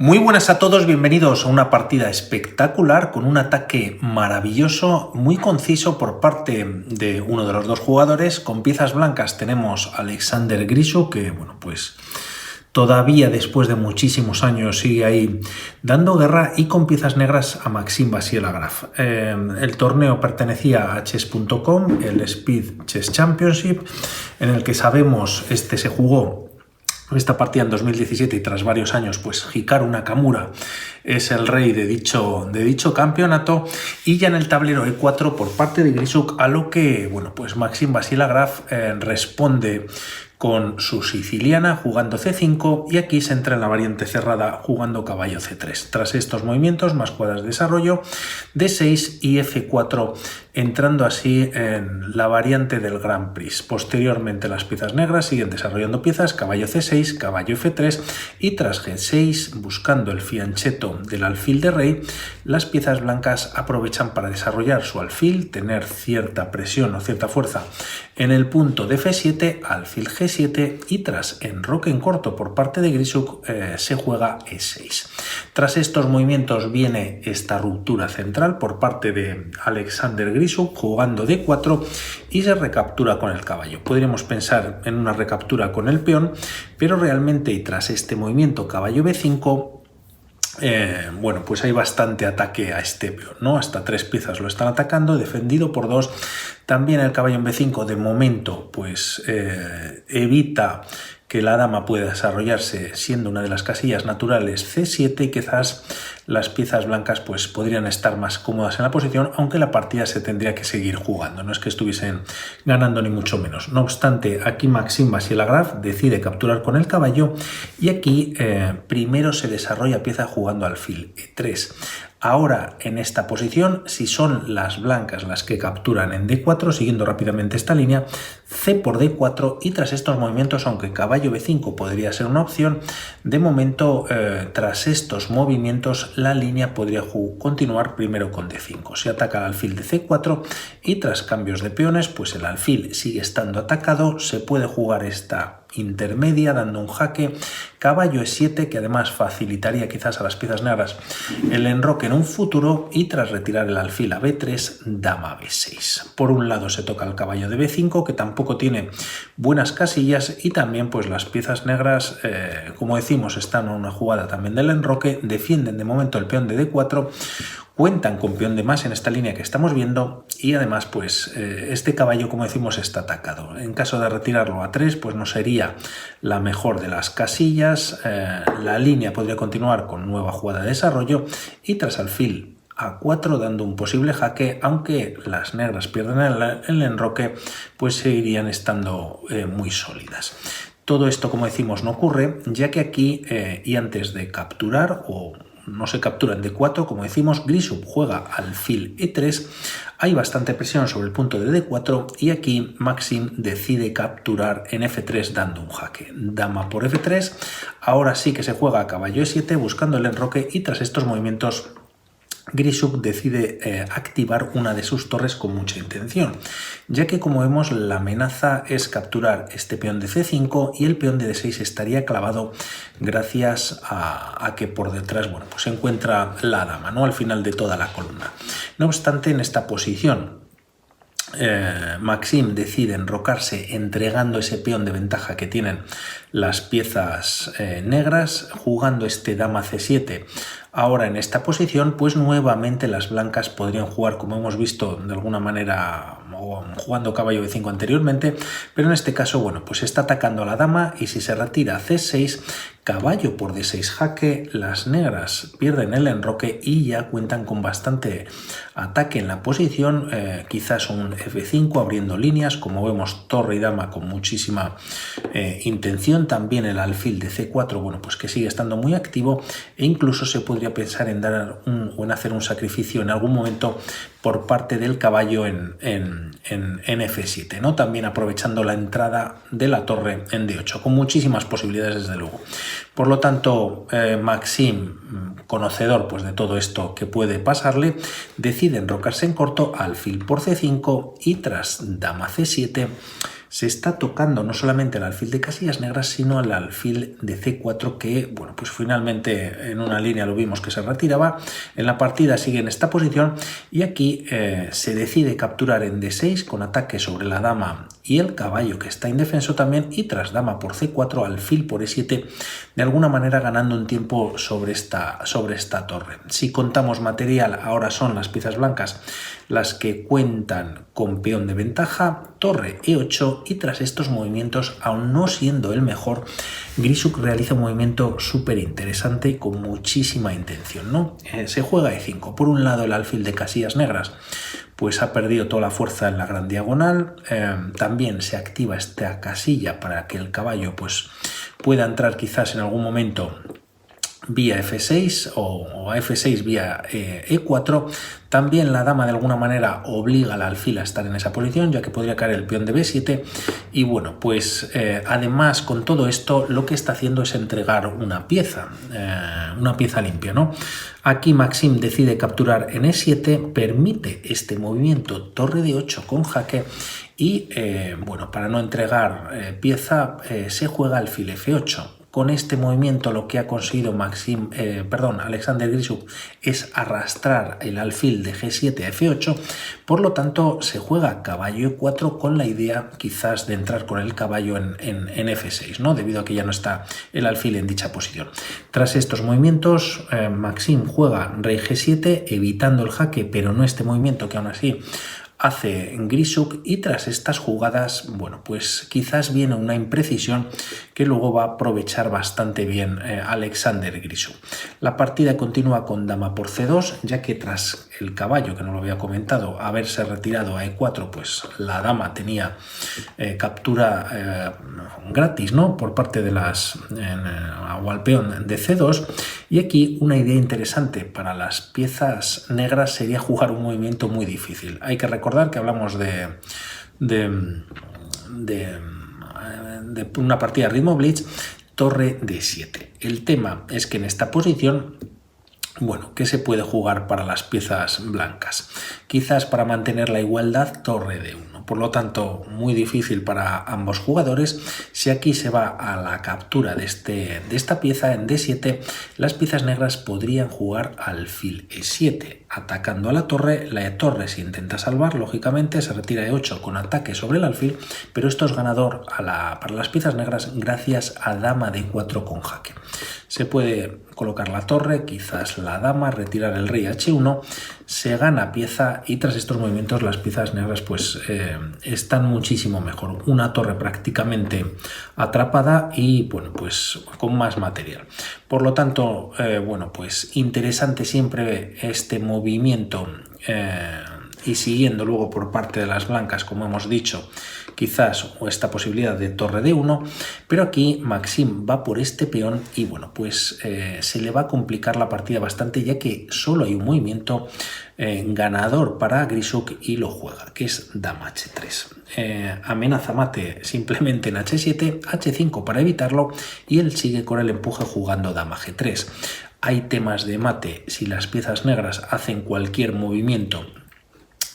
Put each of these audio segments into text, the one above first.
Muy buenas a todos, bienvenidos a una partida espectacular con un ataque maravilloso, muy conciso por parte de uno de los dos jugadores. Con piezas blancas tenemos a Alexander Grisuk, que bueno, pues todavía después de muchísimos años sigue ahí dando guerra, y con piezas negras a Maxim Vachier-Lagrave. El torneo pertenecía a chess.com, el Speed Chess Championship, en el que sabemos se jugó esta partida en 2017 y tras varios años pues Hikaru Nakamura es el rey de dicho campeonato, y ya en el tablero E4 por parte de Grisuk, a lo que bueno, pues Maxim Vachier-Lagrave responde con su siciliana jugando C5, y aquí se entra en la variante cerrada jugando caballo C3. Tras estos movimientos, más cuadras de desarrollo, D6 y F4, entrando así en la variante del Grand Prix. Posteriormente las piezas negras siguen desarrollando piezas, caballo C6, caballo F3, y tras G6, buscando el fianchetto del alfil de rey, las piezas blancas aprovechan para desarrollar su alfil, tener cierta presión o cierta fuerza en el punto de F7, alfil G7, y tras enroque en corto por parte de Grisuk se juega E6. Tras estos movimientos viene esta ruptura central por parte de Alexander Grisuk jugando D4 y se recaptura con el caballo. Podríamos pensar en una recaptura con el peón, pero realmente, y tras este movimiento caballo B5, bueno, pues hay bastante ataque a este peón, ¿no? Hasta tres piezas lo están atacando, defendido por dos. También el caballo en B5 de momento pues evita que la dama pueda desarrollarse, siendo una de las casillas naturales C7, y quizás las piezas blancas pues podrían estar más cómodas en la posición, aunque la partida se tendría que seguir jugando, no es que estuviesen ganando ni mucho menos. No obstante, aquí Maxim Vachier-Lagrave decide capturar con el caballo, y aquí primero se desarrolla pieza jugando alfil E3. Ahora, en esta posición, si son las blancas las que capturan en D4, siguiendo rápidamente esta línea, C por D4, y tras estos movimientos, aunque caballo B5 podría ser una opción, de momento, tras estos movimientos, la línea podría continuar primero con D5. Se ataca el alfil de C4, y tras cambios de peones, pues el alfil sigue estando atacado, se puede jugar esta intermedia dando un jaque, caballo E7, que además facilitaría quizás a las piezas negras el enroque en un futuro, y tras retirar el alfil a B3, dama B6. Por un lado se toca el caballo de B5, que tampoco tiene buenas casillas, y también pues las piezas negras, como decimos, están en una jugada también del enroque, defienden de momento el peón de D4, cuentan con peón de más en esta línea que estamos viendo, y además pues este caballo, como decimos, está atacado. En caso de retirarlo a 3, pues no sería la mejor de las casillas. La línea podría continuar con nueva jugada de desarrollo, y tras alfil A4 dando un posible jaque, aunque las negras pierden el enroque, pues seguirían estando muy sólidas. Todo esto, como decimos, no ocurre, ya que aquí y antes de capturar, o no se captura en D4, como decimos, Grisuk juega alfil E3, hay bastante presión sobre el punto de D4, y aquí Maxim decide capturar en F3 dando un jaque. Dama por F3, ahora sí que se juega a caballo E7 buscando el enroque, y tras estos movimientos Grisuk decide activar una de sus torres con mucha intención, ya que, como vemos, la amenaza es capturar este peón de C5, y el peón de D6 estaría clavado gracias a que por detrás, bueno, pues se encuentra la dama, ¿no?, al final de toda la columna. No obstante, en esta posición Maxim decide enrocarse entregando ese peón de ventaja que tienen las piezas negras, jugando este dama C7. Ahora en esta posición, pues nuevamente las blancas podrían jugar, como hemos visto de alguna manera, jugando caballo B5 anteriormente, pero en este caso, bueno, pues está atacando a la dama, y si se retira C6, caballo por D6 jaque, las negras pierden el enroque y ya cuentan con bastante ataque en la posición, quizás un F5 abriendo líneas, como vemos, torre y dama con muchísima intención. También el alfil de C4, bueno, pues que sigue estando muy activo, e incluso se podría pensar en dar en hacer un sacrificio en algún momento por parte del caballo en F7, ¿no?, también aprovechando la entrada de la torre en D8, con muchísimas posibilidades desde luego. Por lo tanto, Maxim, conocedor pues de todo esto que puede pasarle, decide enrocarse en corto, alfil por C5, y tras dama C7 se está tocando no solamente el alfil de casillas negras, sino el alfil de C4 que, bueno, pues finalmente en una línea lo vimos que se retiraba. En la partida sigue en esta posición y aquí se decide capturar en D6 con ataque sobre la dama y el caballo que está indefenso también, y tras dama por C4, alfil por E7, de alguna manera ganando un tiempo sobre esta torre. Si contamos material, ahora son las piezas blancas las que cuentan con peón de ventaja, torre E8, y tras estos movimientos, aun no siendo el mejor, Grisuk realiza un movimiento súper interesante y con muchísima intención, ¿no? Se juega E5. Por un lado, el alfil de casillas negras pues ha perdido toda la fuerza en la gran diagonal. También se activa esta casilla para que el caballo pues pueda entrar quizás en algún momento vía F6 o a F6 vía E4. También la dama de alguna manera obliga al alfil a estar en esa posición, ya que podría caer el peón de B7. Y bueno, pues además con todo esto lo que está haciendo es entregar una pieza limpia, ¿no? Aquí Maxim decide capturar en E7, permite este movimiento torre de 8 con jaque y bueno, para no entregar pieza se juega alfil F8. Con este movimiento lo que ha conseguido Alexander Grisuk es arrastrar el alfil de G7 a F8, por lo tanto se juega caballo E4 con la idea quizás de entrar con el caballo en F6, ¿no? Debido a que ya no está el alfil en dicha posición. Tras estos movimientos, Maxim juega rey G7 evitando el jaque, pero no este movimiento que aún así hace Grisuk, y tras estas jugadas, bueno, pues quizás viene una imprecisión que luego va a aprovechar bastante bien Alexander Grisuk. La partida continúa con dama por C2, ya que tras el caballo, que no lo había comentado, haberse retirado a E4, pues la dama tenía captura gratis, ¿no? Por parte de o al peón de C2, y aquí una idea interesante para las piezas negras sería jugar un movimiento muy difícil. Hay que recordar que hablamos de una partida ritmo blitz, torre D7. El tema es que en esta posición, bueno, ¿qué se puede jugar para las piezas blancas? Quizás para mantener la igualdad, torre D1. Por lo tanto, muy difícil para ambos jugadores. Si aquí se va a la captura de esta pieza en D7, las piezas negras podrían jugar alfil E7, atacando a la torre. La torre se intenta salvar, lógicamente se retira E8 con ataque sobre el alfil, pero esto es ganador para las piezas negras gracias a dama D4 con jaque. Se puede colocar la torre, quizás la dama, retirar el rey H1, se gana pieza, y tras estos movimientos las piezas negras pues están muchísimo mejor. Una torre prácticamente atrapada y bueno, pues con más material. Por lo tanto, bueno, pues interesante siempre este movimiento y siguiendo luego por parte de las blancas, como hemos dicho, quizás o esta posibilidad de torre D1, pero aquí Maxim va por este peón y bueno, pues se le va a complicar la partida bastante, ya que solo hay un movimiento ganador para Grisuk y lo juega, que es dama H3. Amenaza mate simplemente en H7, H5 para evitarlo, y él sigue con el empuje jugando dama G3. Hay temas de mate si las piezas negras hacen cualquier movimiento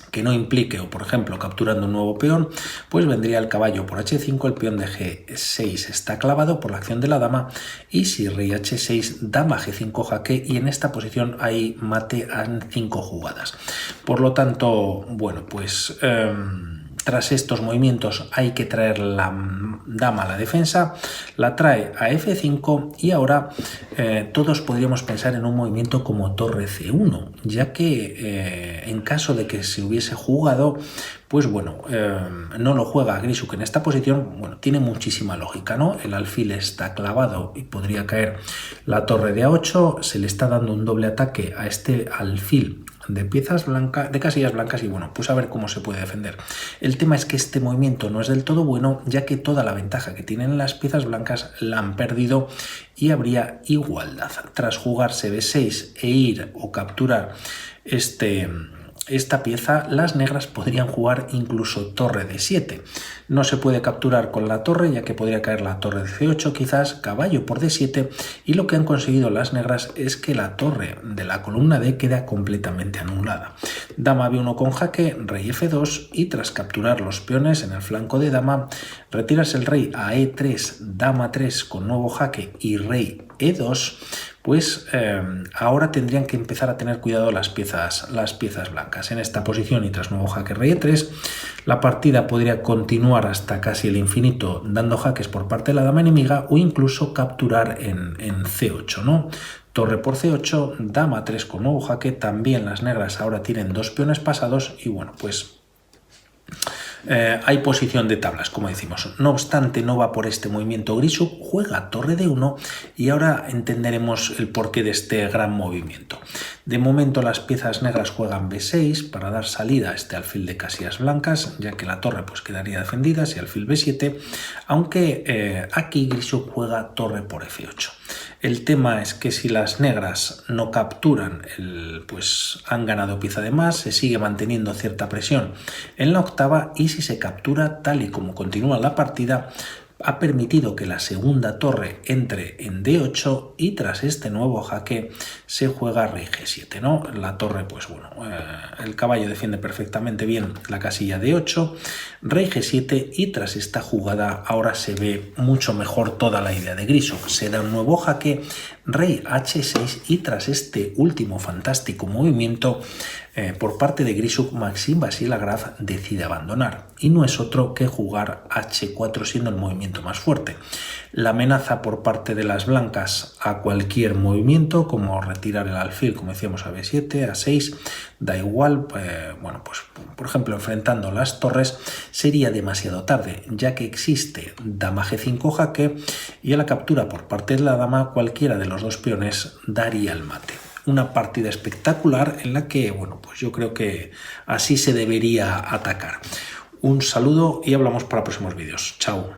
que no implique, o por ejemplo capturando un nuevo peón, pues vendría el caballo por H5, el peón de G6 está clavado por la acción de la dama, y si rey H6, dama G5 jaque, y en esta posición hay mate en 5 jugadas. Por lo tanto, bueno, pues tras estos movimientos hay que traer la dama a la defensa, la trae a F5, y ahora todos podríamos pensar en un movimiento como torre C1, ya que en caso de que se hubiese jugado, pues bueno, no lo juega Grisuk en esta posición, bueno, tiene muchísima lógica, ¿no? El alfil está clavado y podría caer la torre de A8, se le está dando un doble ataque a este alfil de piezas blancas, de casillas blancas, y bueno, pues a ver cómo se puede defender. El tema es que este movimiento no es del todo bueno, ya que toda la ventaja que tienen las piezas blancas la han perdido y habría igualdad. Tras jugarse B6 e ir o capturar este esta pieza las negras podrían jugar incluso torre de 7. No se puede capturar con la torre, ya que podría caer la torre de C8, quizás caballo por D7, y lo que han conseguido las negras es que la torre de la columna D queda completamente anulada. Dama B1 con jaque, rey F2, y tras capturar los peones en el flanco de dama, retiras el rey a E3, dama 3 con nuevo jaque y rey E2, pues ahora tendrían que empezar a tener cuidado las piezas blancas. En esta posición y tras nuevo jaque rey E3, la partida podría continuar hasta casi el infinito dando jaques por parte de la dama enemiga o incluso capturar en C8, ¿no? Torre por C8, dama 3 con nuevo jaque, también las negras ahora tienen dos peones pasados y bueno, pues hay posición de tablas, como decimos. No obstante, no va por este movimiento Grisuk, juega torre de 1 y ahora entenderemos el porqué de este gran movimiento. De momento las piezas negras juegan B6 para dar salida a este alfil de casillas blancas, ya que la torre pues quedaría defendida si alfil B7, aunque aquí Grisuk juega torre por F8. El tema es que si las negras no capturan, pues han ganado pieza de más, se sigue manteniendo cierta presión en la octava y si se captura tal y como continúa la partida, ha permitido que la segunda torre entre en D8 y tras este nuevo jaque se juega rey G7, ¿no? La torre, pues bueno, el caballo defiende perfectamente bien la casilla D8, rey G7 y tras esta jugada ahora se ve mucho mejor toda la idea de Grisuk. Se da un nuevo jaque, rey H6 y tras este último fantástico movimiento por parte de Grisuk, Maxime Vachier-Lagrave decide abandonar y no es otro que jugar H4 siendo el movimiento más fuerte. La amenaza por parte de las blancas a cualquier movimiento, como retirar el alfil, como decíamos, a B7, A6, da igual, bueno, pues por ejemplo enfrentando las torres sería demasiado tarde, ya que existe dama G5 jaque y a la captura por parte de la dama cualquiera de los dos peones daría el mate. Una partida espectacular en la que, bueno, pues yo creo que así se debería atacar. Un saludo y hablamos para próximos vídeos. Chao.